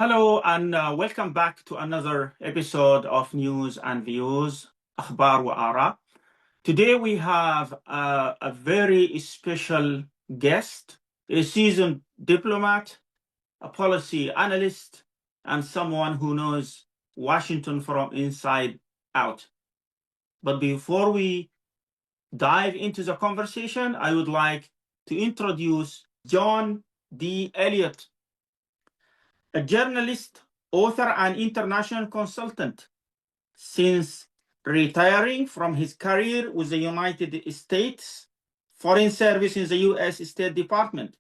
Hello and welcome back to another episode of News and Views, أخبار وآراء. Today we have a very special guest, a seasoned diplomat, a policy analyst, and someone who knows Washington from inside out. But before we dive into the conversation, I would like to introduce John D. Elliott, a journalist, author, and international consultant. Since retiring from his career with the United States Foreign Service in the U.S. State Department,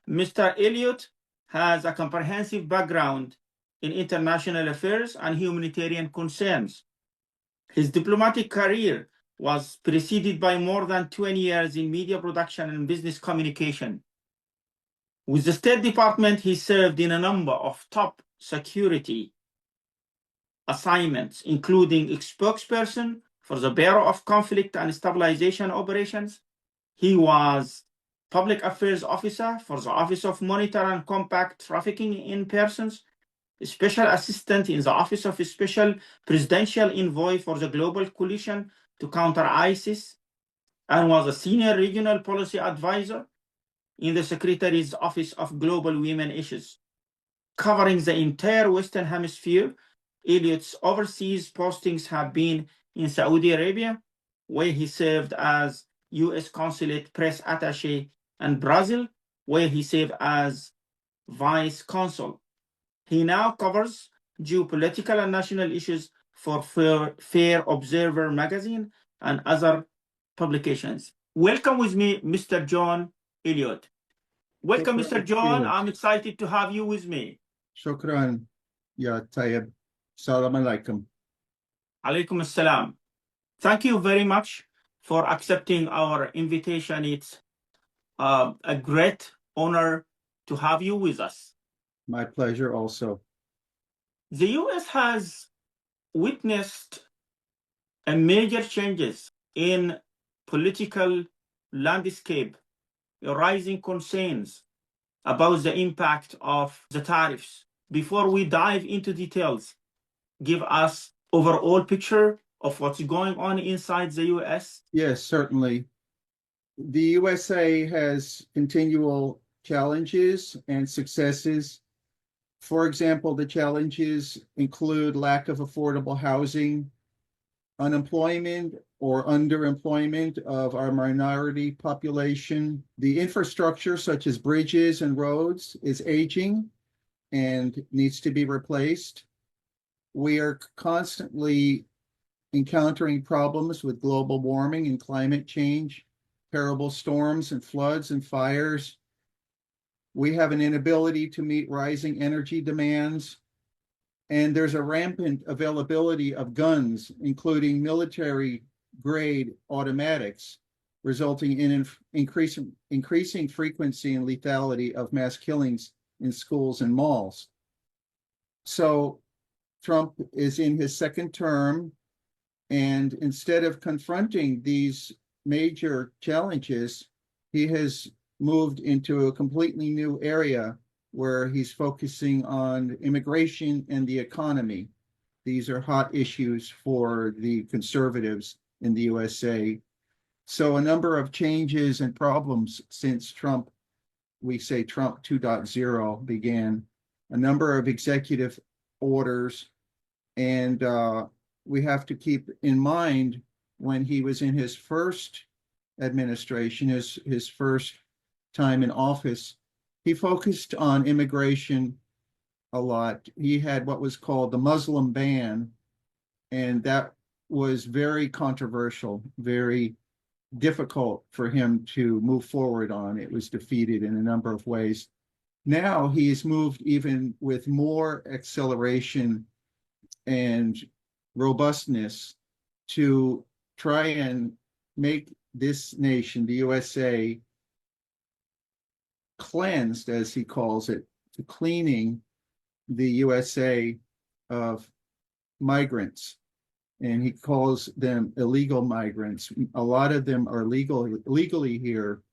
Mr. Elliott has a comprehensive background in international affairs and humanitarian concerns. His diplomatic career was preceded by more than 20 years in media production and business communication. With the State Department, he served in a number of top security assignments, including spokesperson for the Bureau of Conflict and Stabilization Operations. He was public affairs officer for the Office of Monitor and Combat Trafficking in Persons, special assistant in the Office of Special Presidential Envoy for the Global Coalition to counter ISIS, and was a senior regional policy advisor in the Secretary's Office of Global Women Issues. Covering the entire Western Hemisphere, Elliott's overseas postings have been in Saudi Arabia, where he served as U.S. Consulate Press Attaché, and Brazil, where he served as Vice Consul. He now covers geopolitical and national issues for Fair Observer magazine and other publications. Welcome with me, Mr. John Elliott. Welcome, Mr. John. I'm excited to have you with me. Shukran, ya Tayeb. Salam alaikum. Alaikum assalam. Thank you very much for accepting our invitation. It's a great honor to have you with us. My pleasure also. The U.S. has witnessed a major changes in political landscape, rising concerns about the impact of the tariffs. Before we dive into details, give us overall picture of what's going on inside the U.S. Yes, certainly. The USA has continual challenges and successes. For example, the challenges include lack of affordable housing, unemployment or underemployment of our minority population. The infrastructure, such as bridges and roads, is aging and needs to be replaced. We are constantly encountering problems with global warming and climate change, terrible storms and floods and fires. We have an inability to meet rising energy demands. And there's a rampant availability of guns, including military-grade automatics, resulting in increasing frequency and lethality of mass killings in schools and malls. So Trump is in his second term, and instead of confronting these major challenges, he has moved into a completely new area where he's focusing on immigration and the economy. These are hot issues for the conservatives in the USA. So a number of changes and problems since Trump, we say Trump 2.0 began, a number of executive orders, and we have to keep in mind when he was in his first administration, his first time in office, he focused on immigration a lot. He had what was called the Muslim ban, and that was very controversial, very difficult for him to move forward on. It was defeated in a number of ways. Now he's moved even with more acceleration and robustness to try and make this nation, the USA, cleansed, as he calls it, to cleaning the USA of migrants. And he calls them illegal migrants. A lot of them are legally here,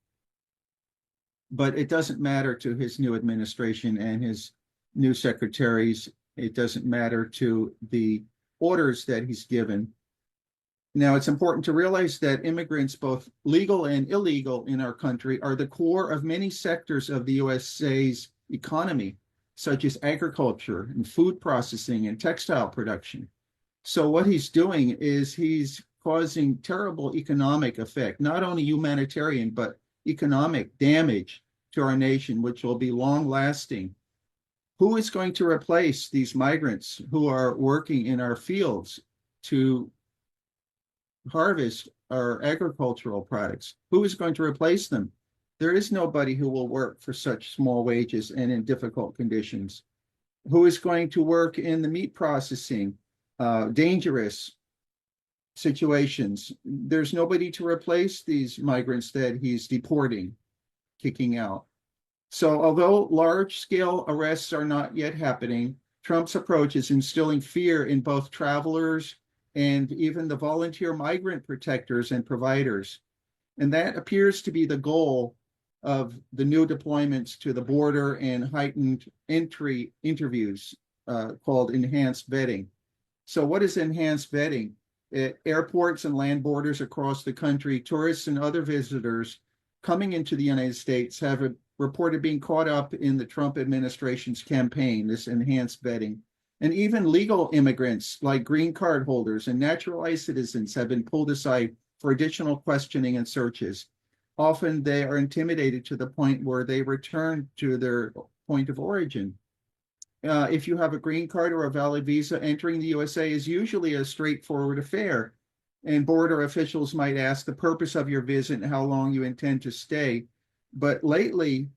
but it doesn't matter to his new administration and his new secretaries. It doesn't matter to the orders that he's given. Now, it's important to realize that immigrants, both legal and illegal in our country, are the core of many sectors of the USA's economy, such as agriculture and food processing and textile production. So what he's doing is he's causing terrible economic effect, not only humanitarian, but economic damage to our nation, which will be long lasting. Who is going to replace these migrants who are working in our fields to harvest our agricultural products? Who is going to replace them? There is nobody who will work for such small wages and in difficult conditions. Who is going to work in the meat processing, dangerous situations? There's nobody to replace these migrants that he's deporting, kicking out. So although large-scale arrests are not yet happening, Trump's approach is instilling fear in both travelers and even the volunteer migrant protectors and providers. And that appears to be the goal of the new deployments to the border and heightened entry interviews called enhanced vetting. So what is enhanced vetting? At airports and land borders across the country, tourists and other visitors coming into the United States have reported being caught up in the Trump administration's campaign, this enhanced vetting. And even legal immigrants like green card holders and naturalized citizens have been pulled aside for additional questioning and searches. Often they are intimidated to the point where they return to their point of origin. If you have a green card or a valid visa, entering the USA is usually a straightforward affair. And border officials might ask the purpose of your visit and how long you intend to stay. But lately,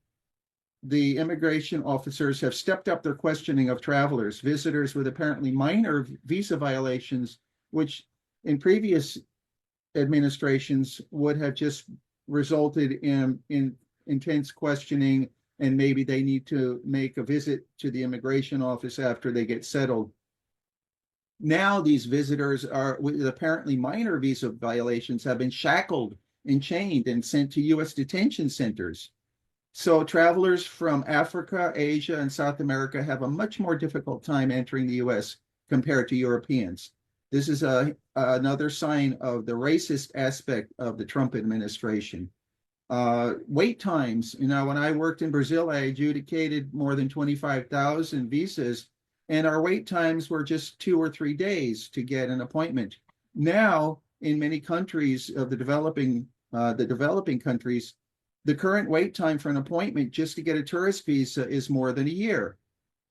the immigration officers have stepped up their questioning of travelers, visitors with apparently minor visa violations, which in previous administrations would have just resulted in intense questioning, and maybe they need to make a visit to the immigration office after they get settled. Now these visitors are with apparently minor visa violations have been shackled and chained and sent to U.S. detention centers. So travelers from Africa, Asia, and South America have a much more difficult time entering the U.S. compared to Europeans. This is another sign of the racist aspect of the Trump administration. Wait times, when I worked in Brazil, I adjudicated more than 25,000 visas, and our wait times were just 2 or 3 days to get an appointment. Now, in many countries of the developing countries, the current wait time for an appointment just to get a tourist visa is more than a year.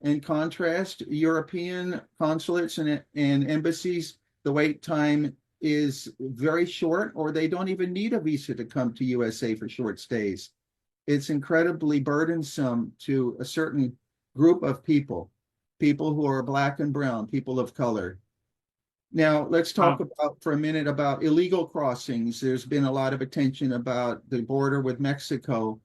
In contrast, European consulates and embassies, the wait time is very short, or they don't even need a visa to come to USA for short stays. It's incredibly burdensome to a certain group of people who are Black and brown, people of color. Now, let's talk for a minute about illegal crossings. There's been a lot of attention about the border with Mexico.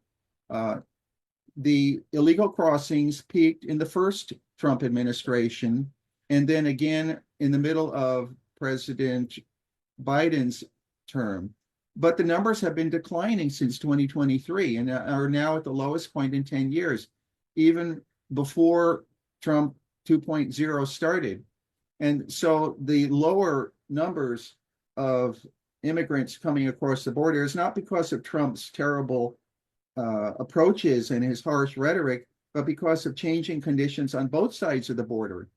The illegal crossings peaked in the first Trump administration, and then again in the middle of President Biden's term. But the numbers have been declining since 2023 and are now at the lowest point in 10 years, even before Trump 2.0 started. And so the lower numbers of immigrants coming across the border is not because of Trump's terrible approaches and his harsh rhetoric, but because of changing conditions on both sides of the border.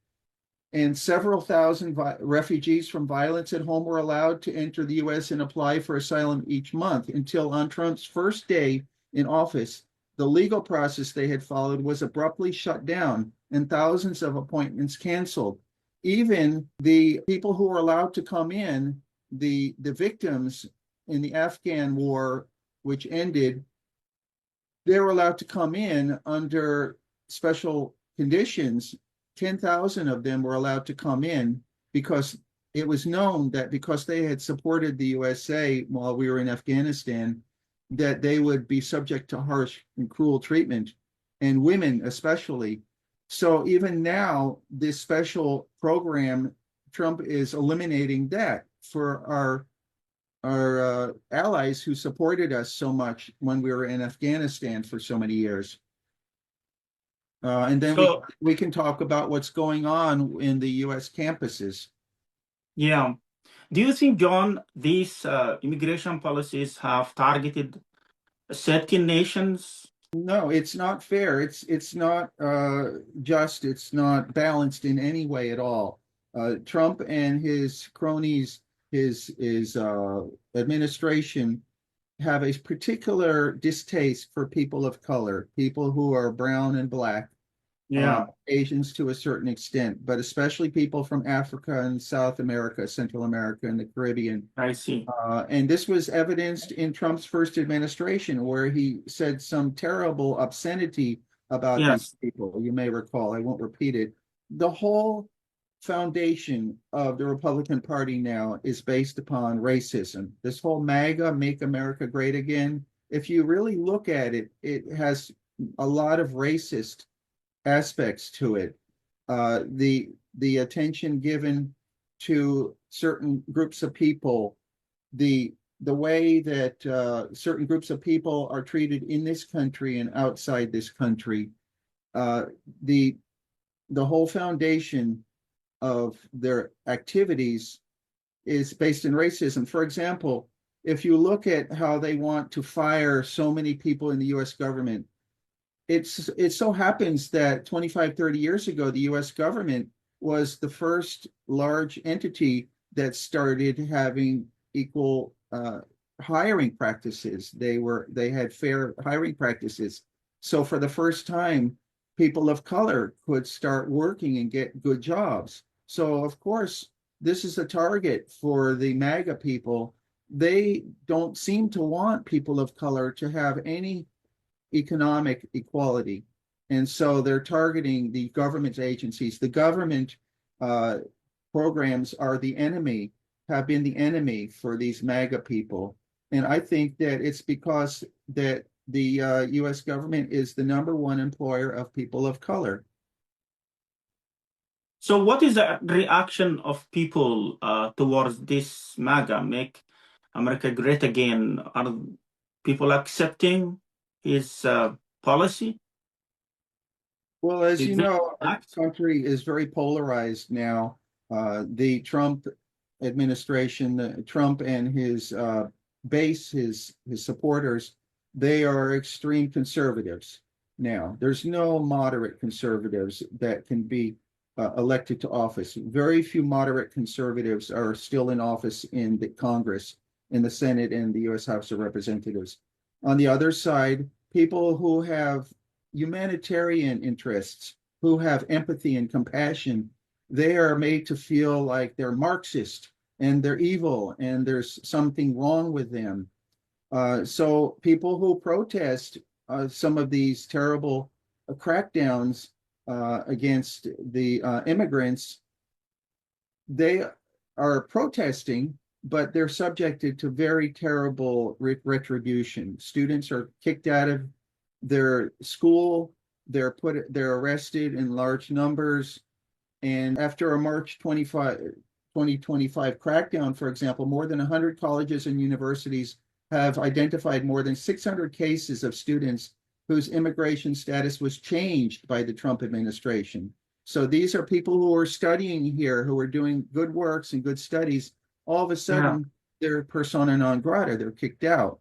And several thousand refugees from violence at home were allowed to enter the U.S. and apply for asylum each month until on Trump's first day in office, the legal process they had followed was abruptly shut down and thousands of appointments canceled. Even the people who were allowed to come in, the victims in the Afghan war, which ended, they were allowed to come in under special conditions. 10,000 of them were allowed to come in because it was known that because they had supported the USA while we were in Afghanistan, that they would be subject to harsh and cruel treatment, and women especially. So even now, this special program, Trump is eliminating that for our allies who supported us so much when we were in Afghanistan for so many years. And then So, we can talk about what's going on in the U.S. campuses. yeah. Do you think, John, these immigration policies have targeted certain nations? No, it's not fair. It's not just. It's not balanced in any way at all. Trump and his cronies, his administration have a particular distaste for people of color, people who are brown and black, Yeah, Asians to a certain extent, but especially people from Africa and South America, Central America, and the Caribbean. I see. And this was evidenced in Trump's first administration, where he said some terrible obscenity about these Yes. people. You may recall, I won't repeat it. The whole foundation of the Republican Party now is based upon racism. This whole MAGA, Make America Great Again, if you really look at it, it has a lot of racist aspects to it. The attention given to certain groups of people, the way that certain groups of people are treated in this country and outside this country, uh, the the whole foundation of their activities is based in racism. For example, if you look at how they want to fire so many people in the U.S. government, it so happens that 25, 30 years ago, the U.S. government was the first large entity that started having equal hiring practices. They had fair hiring practices. So for the first time, people of color could start working and get good jobs. So of course, this is a target for the MAGA people. They don't seem to want people of color to have any economic equality. And so they're targeting the government agencies. The government programs are the enemy, have been the enemy for these MAGA people. And I think that it's because that the U.S. government is the #1 employer of people of color. So what is the reaction of people towards this MAGA, Make America Great Again? Are people accepting his policy? Well, as you Did they know, our act? country is very polarized now. The Trump administration, Trump and his base, his supporters, they are extreme conservatives now. There's no moderate conservatives that can be elected to office. Very few moderate conservatives are still in office in the Congress, in the Senate, and the U.S. House of Representatives. On the other side, people who have humanitarian interests, who have empathy and compassion, they are made to feel like they're Marxist and they're evil and there's something wrong with them. So people who protest some of these terrible crackdowns against the immigrants, they are protesting, but they're subjected to very terrible retribution. Students are kicked out of their school, they're arrested in large numbers. And after a March 2025 crackdown, for example, more than 100 colleges and universities have identified more than 600 cases of students whose immigration status was changed by the Trump administration. So these are people who are studying here, who are doing good works and good studies. All of a sudden, they're persona non grata, they're kicked out.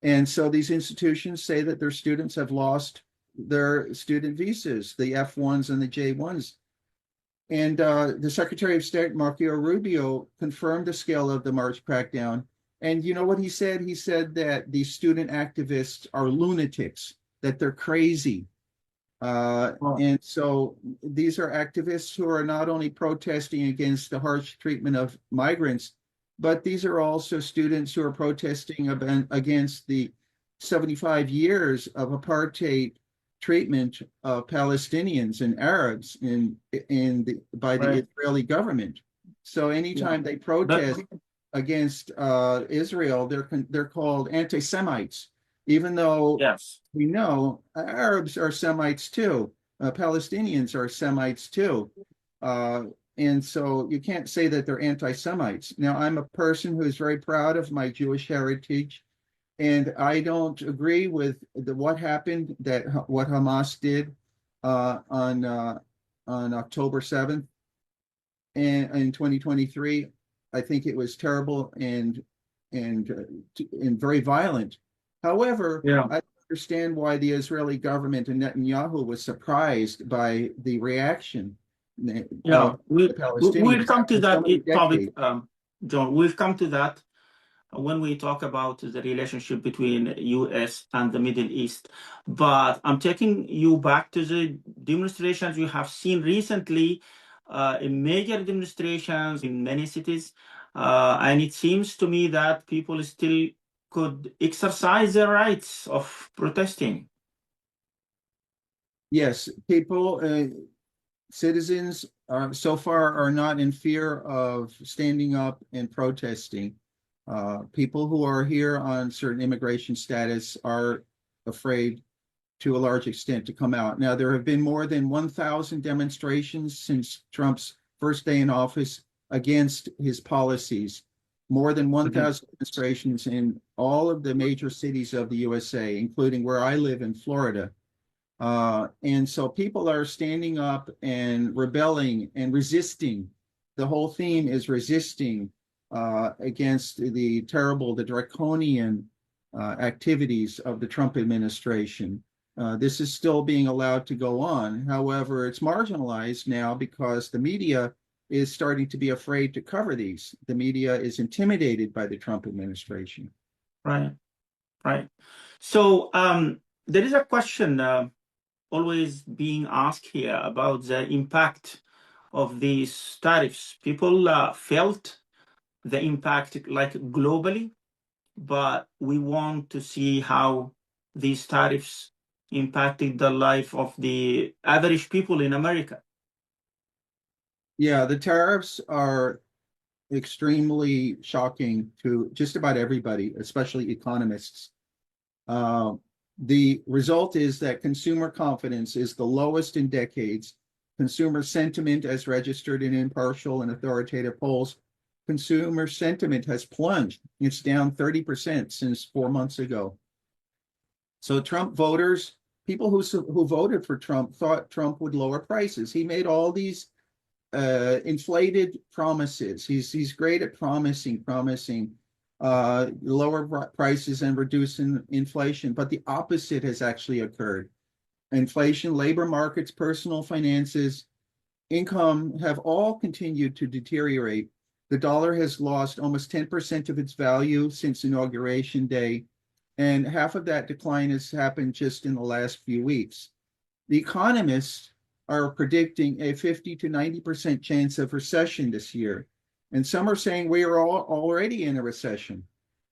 And so these institutions say that their students have lost their student visas, the F1s and the J1s. And the Secretary of State, Marco Rubio, confirmed the scale of the March crackdown. And you know what he said? He said that the student activists are lunatics, that they're crazy. And so these are activists who are not only protesting against the harsh treatment of migrants, but these are also students who are protesting against the 75 years of apartheid treatment of Palestinians and Arabs by the Israeli government. So anytime they protest against Israel, they're called anti-Semites, even though we know Arabs are Semites too, Palestinians are Semites too. And so you can't say that they're anti-Semites. Now, I'm a person who is very proud of my Jewish heritage, and I don't agree with what happened, what Hamas did. on October 7th and in 2023. I think it was terrible and very violent. However, Yeah. I understand why the Israeli government and Netanyahu was surprised by the reaction Yeah, of the we'll Palestinians come to after so that many topic, decades. John. We'll come to that when we talk about the relationship between U.S. and the Middle East. But I'm taking you back to the demonstrations you have seen recently, in major demonstrations in many cities. And it seems to me that people still could exercise their rights of protesting. Yes, people, citizens so far are not in fear of standing up and protesting. People who are here on certain immigration status are afraid to a large extent to come out. Now, there have been more than 1,000 demonstrations since Trump's first day in office against his policies. More than 1,000 demonstrations in all of the major cities of the USA, including where I live in Florida. And so people are standing up and rebelling and resisting. The whole theme is resisting against the draconian activities of the Trump administration. This is still being allowed to go on. However, it's marginalized now because the media is starting to be afraid to cover these. The media is intimidated by the Trump administration. Right, right. So there is a question always being asked here about the impact of these tariffs. People felt the impact like globally, but we want to see how these tariffs impacted the life of the average people in America. Yeah, the tariffs are extremely shocking to just about everybody, especially economists. The result is that consumer confidence is the lowest in decades. Consumer sentiment, as registered in impartial and authoritative polls, consumer sentiment has plunged. It's down 30% since 4 months ago. So Trump voters, people who voted for Trump, thought Trump would lower prices. He made all these inflated promises. He's great at promising lower prices and reducing inflation, but the opposite has actually occurred. Inflation, labor markets, personal finances, income have all continued to deteriorate. The dollar has lost almost 10% of its value since Inauguration Day, and half of that decline has happened just in the last few weeks. The economists are predicting a 50 to 90% chance of recession this year. And some are saying we are already in a recession.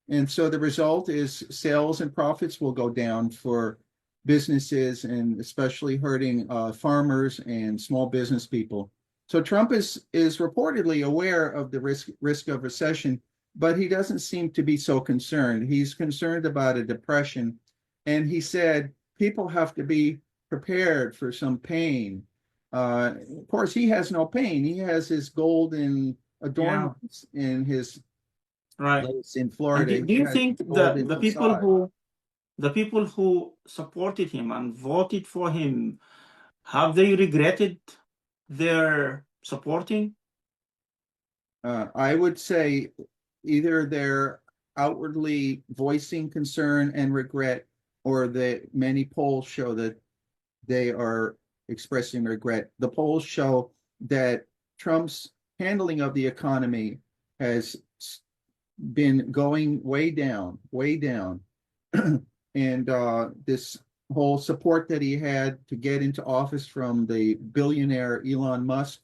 And so the result is sales and profits will go down for businesses, and especially hurting farmers and small business people. So Trump is reportedly aware of the risk of recession, but he doesn't seem to be so concerned. He's concerned about a depression. And he said people have to be prepared for some pain. Of course, he has no pain. He has his golden adornments in his place in Florida. And do you think the people who supported him and voted for him, have they regretted their supporting? I would say either they're outwardly voicing concern and regret, or that many polls show that they are expressing regret. The polls show that Trump's handling of the economy has been going way down. And this whole support that he had to get into office from the billionaire Elon Musk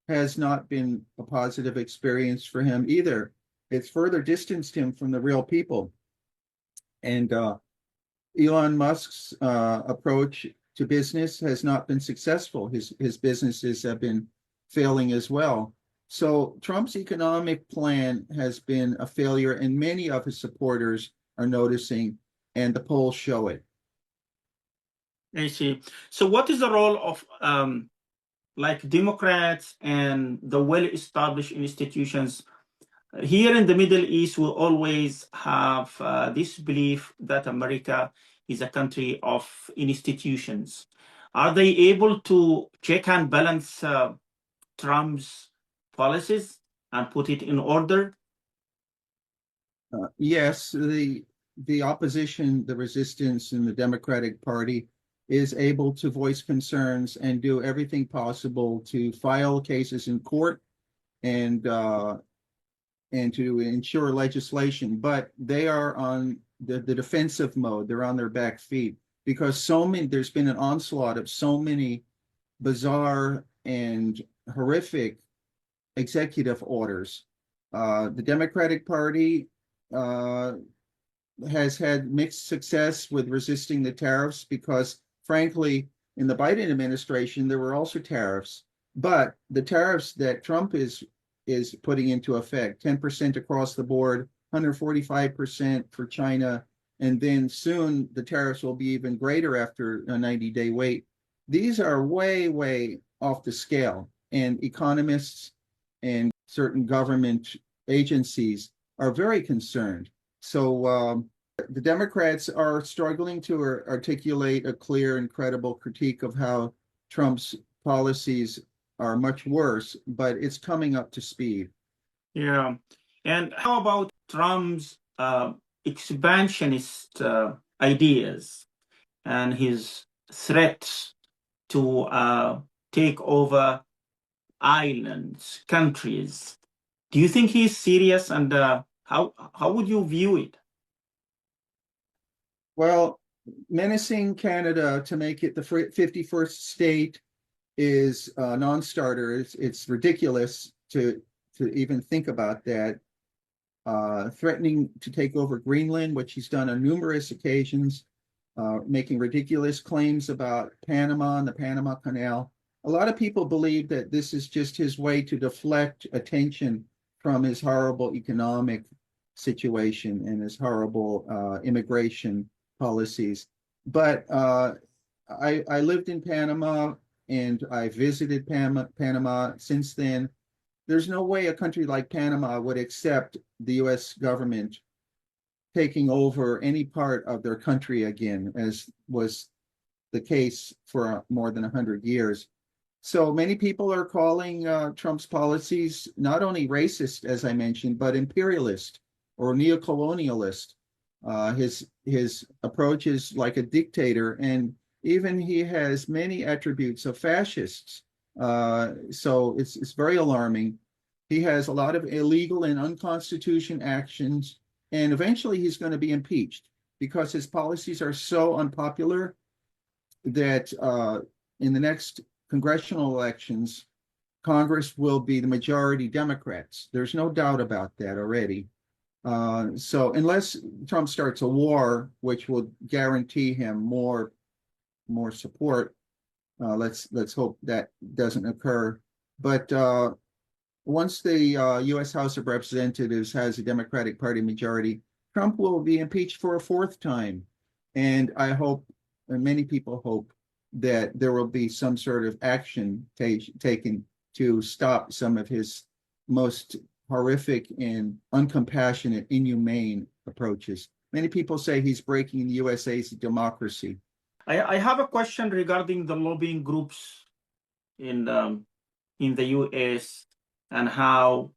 has not been a positive experience for him either. It's further distanced him from the real people. And Elon Musk's approach to business has not been successful. His businesses have been failing as well. So Trump's economic plan has been a failure, and many of his supporters are noticing, and the polls show it. I see. So what is the role of like Democrats and the well-established institutions? Here in the Middle East, we always have this belief that America is a country of institutions. Are they able to check and balance Trump's policies and put it in order? Yes, the opposition, the resistance in the Democratic Party is able to voice concerns and do everything possible to file cases in court and to ensure legislation, but they are on the defensive mode. They're on their back feet because there's been an onslaught of so many bizarre and horrific executive orders. The Democratic Party has had mixed success with resisting the tariffs because, frankly, in the Biden administration, there were also tariffs, but the tariffs that Trump is putting into effect, 10% across the board, 145% for China, and then soon the tariffs will be even greater after a 90-day wait. These are way, way off the scale, and economists and certain government agencies are very concerned. So the Democrats are struggling to articulate a clear and credible critique of how Trump's policies are much worse, but it's coming up to speed. Yeah. And how about Trump's expansionist ideas and his threats to take over islands, countries? Do you think he's serious, and how would you view it? Well, menacing Canada to make it the 51st state is a non-starter. It's ridiculous to even think about that. Threatening to take over Greenland, which he's done on numerous occasions, making ridiculous claims about Panama and the Panama Canal. A lot of people believe that this is just his way to deflect attention from his horrible economic situation and his horrible immigration policies. But I lived in Panama and I visited Panama since then. There's no way a country like Panama would accept the US government taking over any part of their country again, as was the case for more than 100 years. So many people are calling Trump's policies not only racist, as I mentioned, but imperialist or neocolonialist. His approach is like a dictator, and even he has many attributes of fascists. So it's very alarming. He has a lot of illegal and unconstitutional actions, and eventually he's going to be impeached because his policies are so unpopular that in the next congressional elections, Congress will be the majority Democrats. There's no doubt about that already. So unless Trump starts a war, which will guarantee him more support, let's hope that doesn't occur. But once the U.S. House of Representatives has a Democratic Party majority, Trump will be impeached for a fourth time. And I hope, and many people hope, that there will be some sort of action taken to stop some of his most horrific and uncompassionate, inhumane approaches. Many people say he's breaking the USA's democracy. I have a question regarding the lobbying groups in the U.S. and how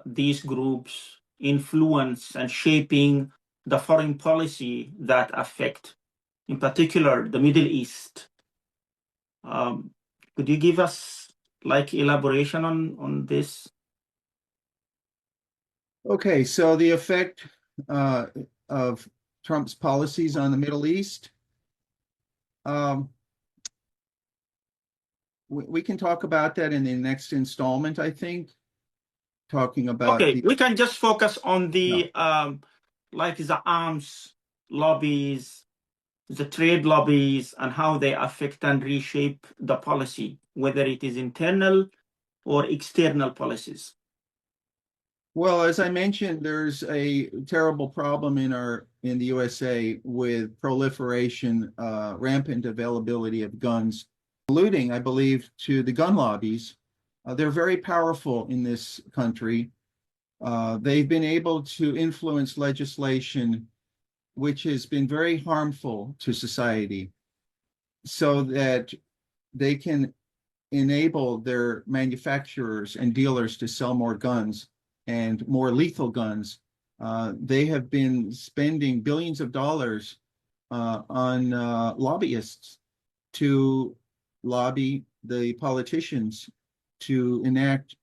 these groups influence and shaping the foreign policy that affect, in particular, the Middle East. Could you give us like elaboration on this? Okay, so the effect of Trump's policies on the Middle East. We can talk about that in the next installment, I think. Talking about we can just focus on the like the arms lobbies, the trade lobbies, and how they affect and reshape the policy, whether it is internal or external policies. Well, as I mentioned, there's a terrible problem in the USA with proliferation, rampant availability of guns, alluding, I believe, to the gun lobbies. They're very powerful in this country. They've been able to influence legislation which has been very harmful to society. so that they can enable their manufacturers and dealers to sell more guns and more lethal guns. They have been spending billions of dollars on lobbyists to lobby the politicians to enact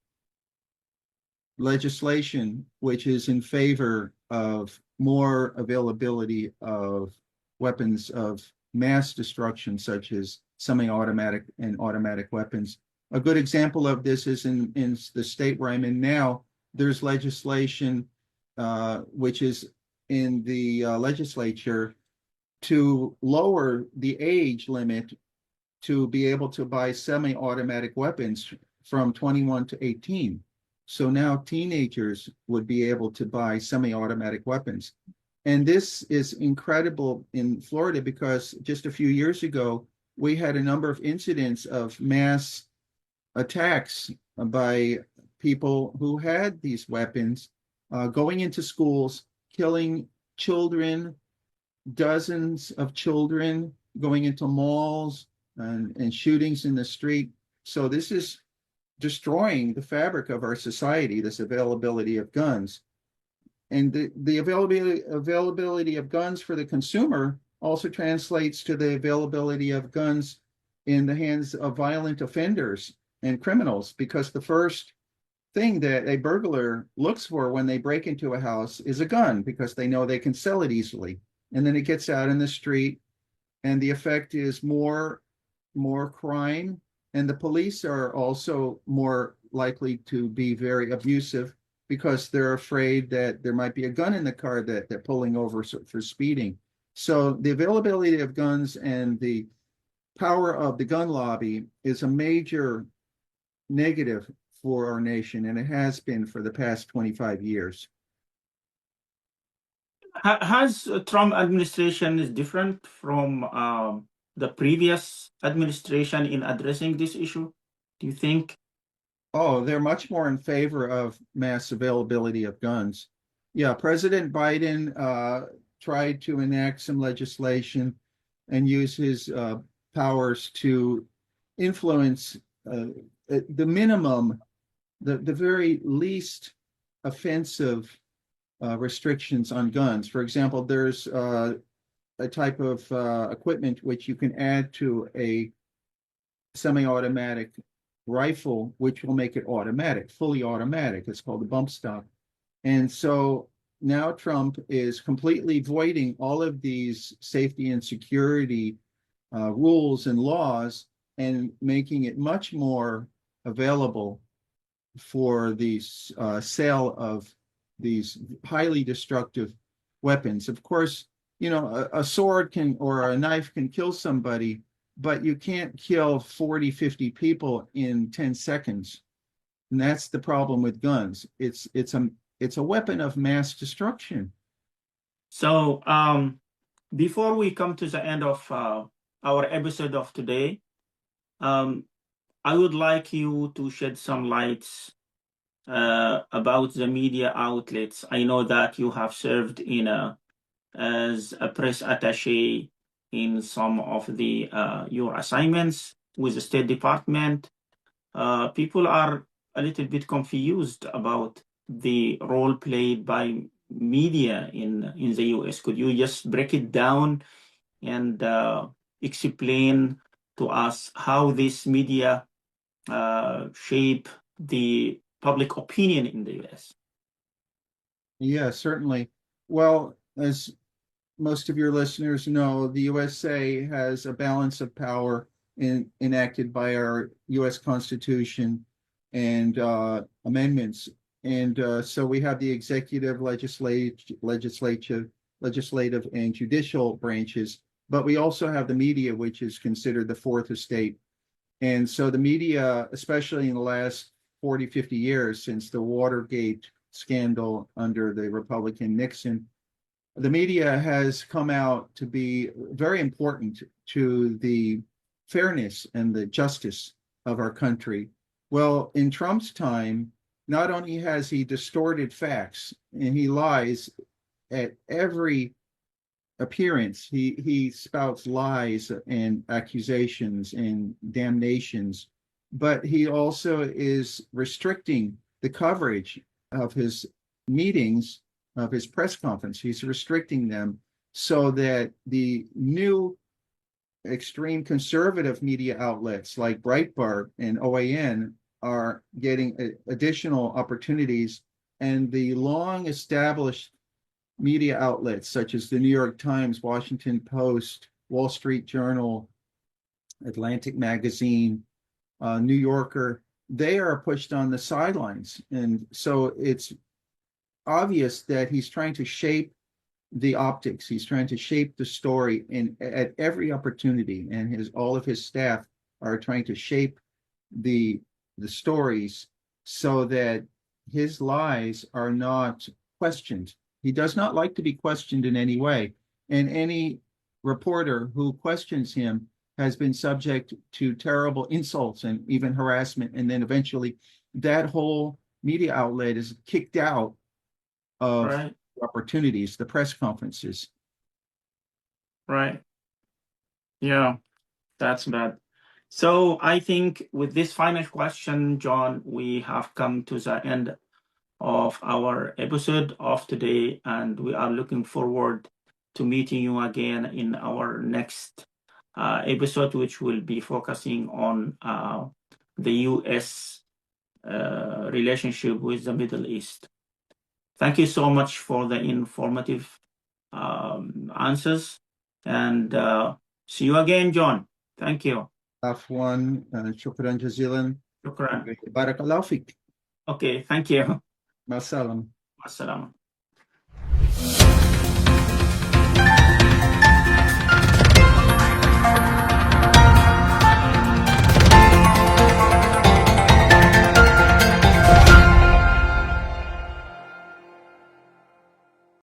legislation which is in favor of more availability of weapons of mass destruction, such as semi-automatic and automatic weapons. A good example of this is in the state where I'm in now. There's legislation which is in the legislature to lower the age limit to be able to buy semi-automatic weapons from 21 to 18. So now teenagers would be able to buy semi-automatic weapons. And this is incredible in Florida because just a few years ago, we had a number of incidents of mass attacks by people who had these weapons going into schools, killing children, dozens of children, going into malls and shootings in the street. So this is destroying the fabric of our society, this availability of guns. And the availability of guns for the consumer also translates to the availability of guns in the hands of violent offenders and criminals, because the first thing that a burglar looks for when they break into a house is a gun, because they know they can sell it easily. And then it gets out in the street, and the effect is more crime, and the police are also more likely to be very abusive because they're afraid that there might be a gun in the car that they're pulling over for speeding. So the availability of guns and the power of the gun lobby is a major negative for our nation, and it has been for the past 25 years. Has Trump administration is different from the previous administration in addressing this issue? Do you think? Oh, they're much more in favor of mass availability of guns. Yeah, President Biden tried to enact some legislation and use his powers to influence the minimum, the very least offensive restrictions on guns. For example, there's a type of equipment which you can add to a semi-automatic rifle, which will make it automatic, fully automatic. It's called a bump stock. And so now Trump is completely voiding all of these safety and security rules and laws and making it much more available for the sale of these highly destructive weapons. Of course, you know, a sword can, or a knife can kill somebody, but you can't kill 40, 50 people in 10 seconds. And that's the problem with guns. It's a weapon of mass destruction. So before we come to the end of our episode of today, I would like you to shed some lights about the media outlets. I know that you have served as a press attaché in some of the your assignments with the State Department. People are a little bit confused about the role played by media in the US. Could you just break it down and explain to us how this media shape the public opinion in the US? Yeah, certainly. Well, as most of your listeners know, the USA has a balance of power enacted by our US Constitution and amendments. And so we have the executive, legislative, and judicial branches, but we also have the media, which is considered the fourth estate. And so the media, especially in the last 40, 50 years since the Watergate scandal under the Republican Nixon, the media has come out to be very important to the fairness and the justice of our country. Well, in Trump's time, not only has he distorted facts and he lies at every appearance. He spouts lies and accusations and damnations, but he also is restricting the coverage of his meetings, of his press conference. He's restricting them so that the new extreme conservative media outlets like Breitbart and OAN are getting additional opportunities, and the long established media outlets such as the New York Times, Washington Post, Wall Street Journal, Atlantic Magazine, New Yorker, they are pushed on the sidelines. And so it's obvious that he's trying to shape the optics. He's trying to shape the story at every opportunity, and all of his staff are trying to shape the stories so that his lies are not questioned. He does not like to be questioned in any way, and any reporter who questions him has been subject to terrible insults and even harassment, and then eventually that whole media outlet is kicked out of Right. opportunities, the press conferences. Right. Yeah, that's bad. So I think with this final question, John, we have come to the end of our episode of today, and we are looking forward to meeting you again in our next episode, which will be focusing on the U.S. Relationship with the Middle East. Thank you so much for the informative answers, and see you again, John. Thank you. عفوا شكرا جزيلا شكرا. بارك الله فيك Okay, thank you. مع السلامة مع السلامة.